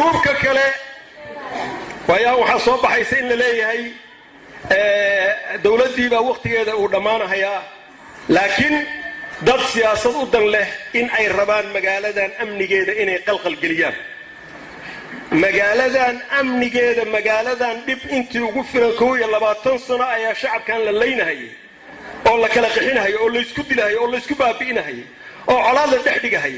gruubka kale wayaa waxa soo baxaysa in la leeyahay dawladii baa waqtigeeda uu dhamaanayaa laakiin dad siyaasad u dan leh in ay rabaan magaaladan amnigeeda inay qalqal geliyaan magaaladan amnigeeda magaaladan dib intii ugu filan 20 sano ayaa shacabkan la leynahay oo la kala qixinahay oo la isku dilahay oo la isku baabi'inahay oo colaad la dhexdhigahay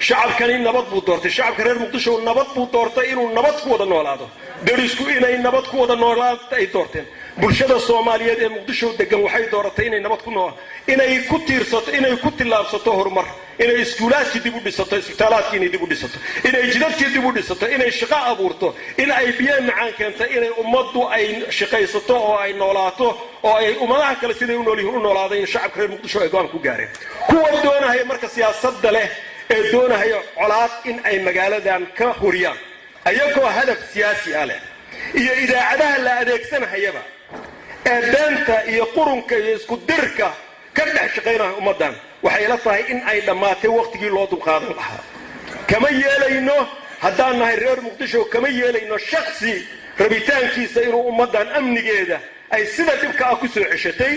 shacabkani nabad buu doortay shacabka reer Muqdisho nabad buu doortay inuu nabad ku wada noolaado derisku inay nabad ku wada noolaado ay doorteen bulshada Soomaaliyeed ee Muqdisho degan waxay dooratay inay nabad ku noolaato inay ku tiirsato inay ku tilaabsato horumar inay iskuulaadkii dib u dhisato isbitaalaadkii inay dib u dhisato inay jidadkii dib u dhisato inay shaqo abuurto in ay biyo macaan keento inay ummaddu ay shaqaysato oo ay noolaato oo ay ummadaha kale siday u noolyihiin u noolaadeen shacabka reer Muqdisho ay go'aan ku gaareen kuwa doonaya marka siyaasadda leh ee doonaya colaad in ay magaaladan ka huriyaan ayagoo hadaf siyaasi ah leh iyo idaacadaha la adeegsanayaba ee beenta iyo qurunka iyo isku dirka ka dhex shaqeynaya ummadan waxay la tahay in ay dhamaatay waqtigii loo dulqaadan lahaa kama yeelayno haddaan nahay reer Muqdisho kama yeelayno shakhsi rabitaankiisa inuu ummadan amnigeeda ay sida dibka ah ku soo ceshatay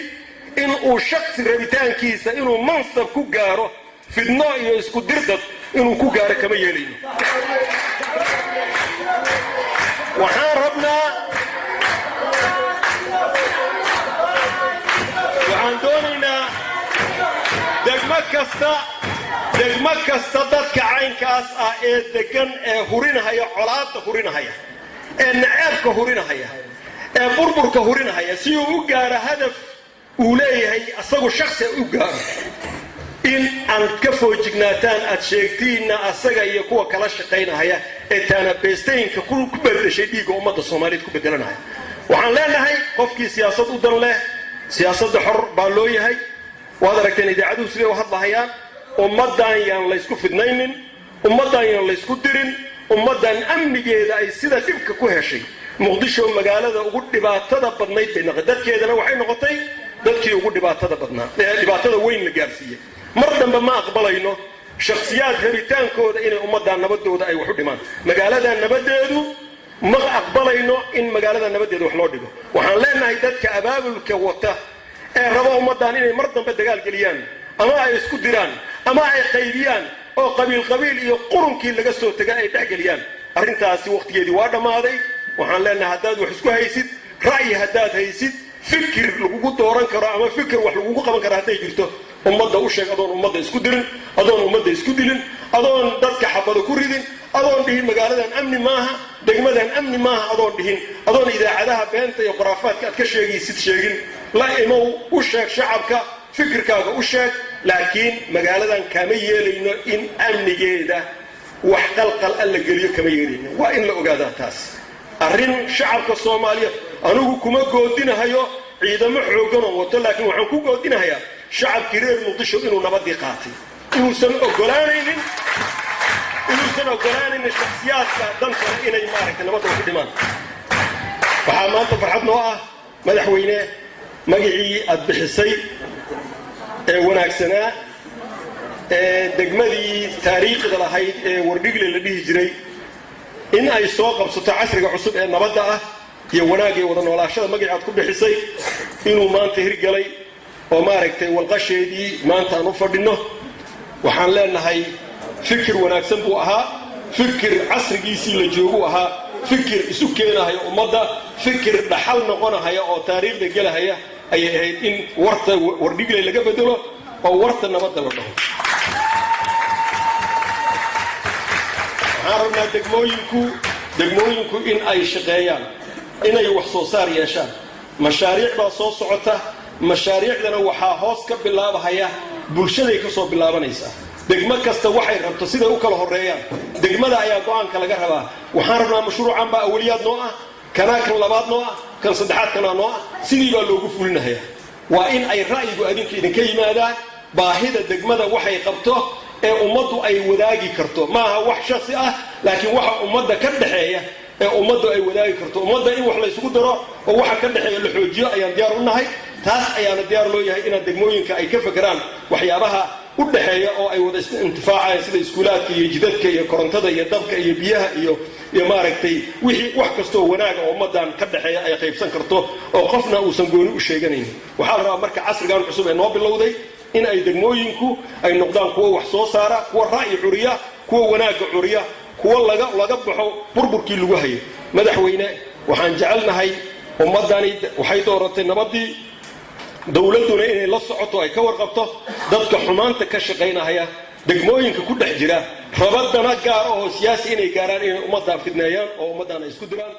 in uu shakhsi rabitaankiisa inuu mansab ku gaaro fidno iyo isku dirdad inuu ku gaaro kama yeelayno waxaan rabnaa waxaan doonaynaa degmo kasta dadka caynkaas ah ee degan ee hurinahaya colaadda hurinahaya ee naceebka hurinahaya ee burburka hurinahaya si uu u gaaro hadaf uu leeyahay asagu shakhsi u gaaro in aan ka foojignaataan aad sheegtiina asaga iyo kuwa kala shaqeynaya ee taana beestaynka ku bedeshay dhiigga ummadda Soomaaliyeed ku bedelanaya waxaan leenahay qofkii siyaasad u dan leh siyaasadda xor baa loo yahay waad aragteen idaacaduhu sidoo hadlayaan ummadan yaan la isku fidnaynin ummadan yaan la isku dirin ummadan amnigeeda ay sida dibka ku heshay Muqdisho magaalada ugu dhibaatada badnayd dadkeedana waxay noqotay dadkii ugu dhibaatada badnaa dhibaatada weyn la gaarsiiyay mar dambe ma aqbalayno shakhsiyaad rabitaankooda inay ummadan nabadooda ay wax u dhimaan magaalada nabadeedu ma aqbalayno in magaalada nabadeedu wax loo dhigo waxaan leenahay dadka abaabulka wata ee rabo ummadan inay mar dambe dagaal galiyaan ama ay isku diraan ama ay qaybiyaan oo qabiil iyo qurunkii laga soo tagay ay dhaxgaliyaan arrintaasi waqtigeedii waa dhamaaday waxaan leenahay haddaad wax isku haysid ra'yi haddaad haysid fikir lagu dooran karo ama fikir wax lagu qaban karo haday jirto ummadda u sheeg adoon ummadda isku dirin adoon ummadda isku dilin adoon dadka xabada ku ridin adoon dhihin magaaladan amni maaha degmadan amni maaha adoon dhihin adoon idaacadaha beenta iyo quraafaadka aad ka sheegaysid sheegin la imow u sheeg shacabka fikirkaaga u sheeg laakiin magaaladan kama yeelayno in amnigeeda wax qalqal alla geliyo kama yeelayno waa in la ogaadaa taas arrin shacabka Soomaaliyeed anigu kuma goodinahayo ciidamo xoogan oo wato laakiin waxaan ku goodinahayaa shacabkii reer Muqdisho inuu nabadii qaatay inuusan ogolaanaynin shakhsiyaadka danka inay maaragtay nabad ku dhimaan waxaa maanta farxad noo ah madaxweyne magacii aad bixisay ee wanaagsanaa ee degmadii taariikhda lahayd ee Wardhigle la dhihi jiray in ay soo qabsato casriga cusub ee nabadda ah iyo wanaagga wada noolaashada magacii aad ku bixisay inuu maanta hirgalay oo maaragtay walqasheedii maanta aan u fadhino waxaan leenahay fikir wanaagsan buu ahaa fikir casrigiisii la joogo ahaa fikir isu keenahay ummadda fikir dhaxal noqonaya oo taariikhda galahaya ay ahayd in warta Wardhigle laga bedelo oo warta nabadda la dhaho waxaan degmooyinku in ay shaqeeyaan inay wax soo saar yeeshaan mashaariic baa soo socota mashaariicdana waxaa hoos ka bilaabahaya bulshaday ka soo bilaabanaysa degmo kasta waxay rabto sida u kala horeeyaan degmada ayaa go'aanka laga rabaa waxaan rabnaa mashruucan baa awliyaad noo ah kana kan labaad noo ah kan saddexaad kana noo ah sidii baa loogu fulinayaa waa in ay ra'yigu idinka yimaadaan baahida degmada waxay qabto ee ummaddu ay wadaagi karto maaha wax shakhsi ah laakiin waxa ummadda ka dhaxeeya ee ummaddu ay wadaagi karto ummadda in wax la isugu daro oo waxa ka dhaxeeya la xoojiyo ayaan diyaar u nahay taas ayaana diyaar loo yahay in degmooyinka ay ka fakaraan waxyaabaha udhaxeeya oo ay wada intifaacayaan sida iskuulaadka iyo jidadka iyo korontada iyo dabka iyo biyaha iyo maaragtay wixii wax kasta oo wanaag oo ummadan ka dhaxeeya ay qaybsan karto oo qofna uusan gooni u sheeganayn waxa la rabaa marka casrigan cusub ee noo bilowday in ay degmooyinku ay noqdaan kuwa wax soo saara kuwa ra'yi curiya kuwa wanaag curiya kuwa laga baxo burburkii lagu hayo madaxweyne waxaan jecelnahay ummadani waxay dooratay nabadii dawladuna inay la socoto ay ka warqabto dadka xumaanta ka shaqeynaya degmooyinka ku dhex jira rabadana gaar oo siyaasi inay gaaraan inay ummadan fidneeyaan oo ummadan isku diraan